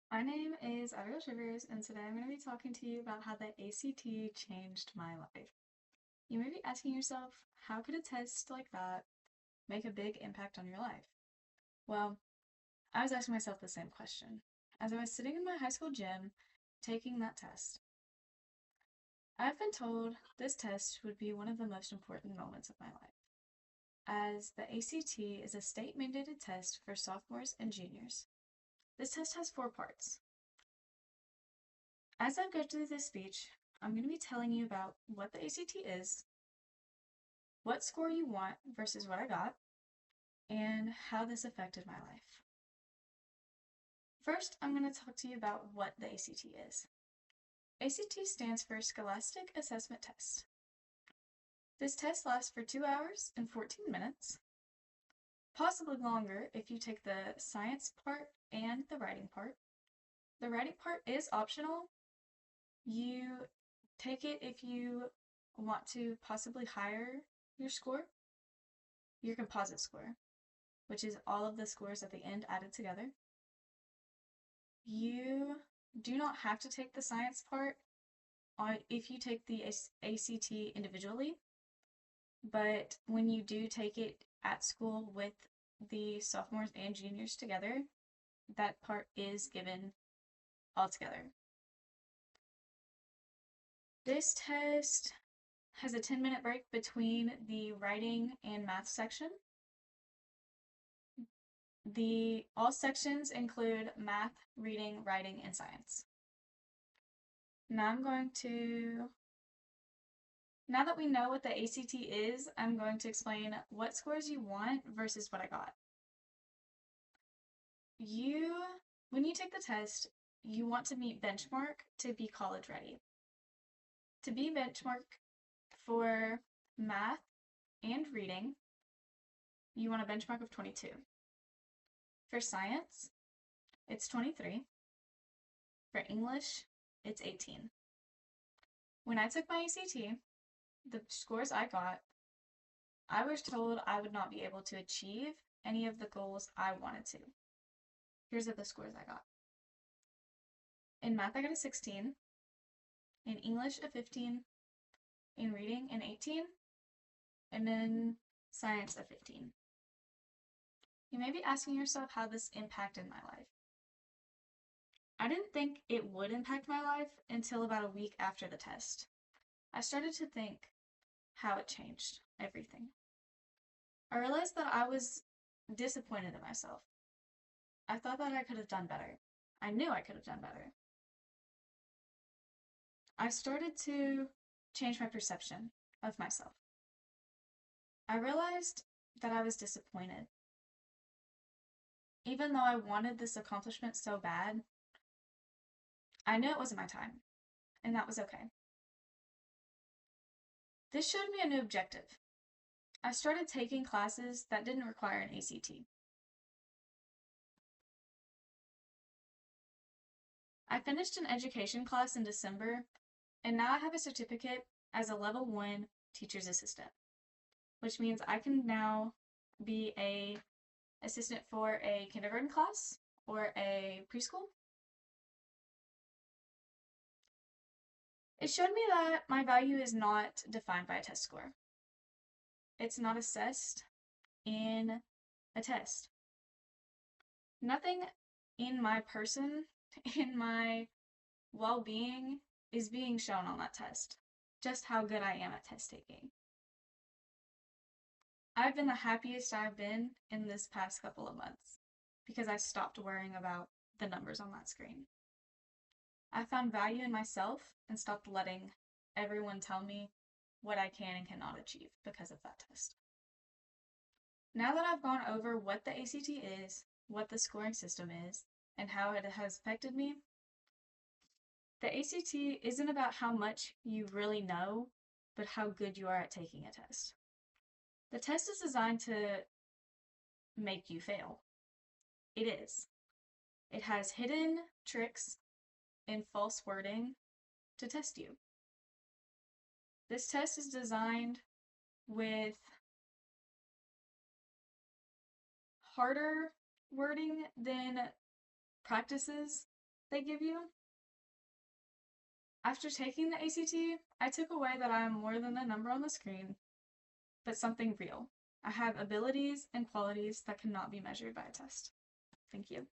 My name is Ariel Shivers, and today I'm going to be talking to you about how the ACT changed my life. You may be asking yourself, how could a test like that make a big impact on your life? Well, I was asking myself the same question as I was sitting in my high school gym taking that test. I've been told this test would be one of the most important moments of my life, as the ACT is a state mandated test for sophomores and juniors. This test has 4 parts. As I go through this speech, I'm going to be telling you about what the ACT is, what score you want versus what I got, and how this affected my life. First, I'm going to talk to you about what the ACT is. ACT stands for Scholastic Assessment Test. This test lasts for 2 hours and 14 minutes, possibly longer if you take the science part and the writing part. The writing part is optional. You take it if you want to possibly higher your score, your composite score, which is all of the scores at the end added together. You do not have to take the science part if you take the ACT individually, but when you do take it at school with the sophomores and juniors together, that part is given all together. This test has a 10-minute break between the writing and math section. All sections include math, reading, writing, and science. Now that we know what the ACT is, I'm going to explain what scores you want versus what I got. When you take the test, you want to meet benchmark to be college ready. To be benchmark for math and reading, you want a benchmark of 22. For science, it's 23. For English, it's 18. When I took my ACT, the scores I got, I was told I would not be able to achieve any of the goals I wanted to. Here's the scores I got. In math, I got a 16. In English, a 15. In reading, an 18. And in science, a 15. You may be asking yourself how this impacted my life. I didn't think it would impact my life until about a week after the test. I started to think how it changed everything. I realized that I was disappointed in myself. I thought that I could have done better. I knew I could have done better. I started to change my perception of myself. I realized that I was disappointed. Even though I wanted this accomplishment so bad, I knew it wasn't my time, and that was okay. This showed me a new objective. I started taking classes that didn't require an ACT. I finished an education class in December, and now I have a certificate as a level 1 teacher's assistant, which means I can now be a assistant for a kindergarten class or a preschool. It showed me that my value is not defined by a test score. It's not assessed in a test. Nothing in my person, in my well-being, is being shown on that test. Just how good I am at test taking. I've been the happiest I've been in this past couple of months because I stopped worrying about the numbers on that screen. I found value in myself and stopped letting everyone tell me what I can and cannot achieve because of that test. Now that I've gone over what the ACT is, what the scoring system is, and how it has affected me, the ACT isn't about how much you really know, but how good you are at taking a test. The test is designed to make you fail. It is. It has hidden tricks and false wording to test you. This test is designed with harder wording than practices they give you. After taking the ACT, I took away that I am more than a number on the screen, but something real. I have abilities and qualities that cannot be measured by a test. Thank you.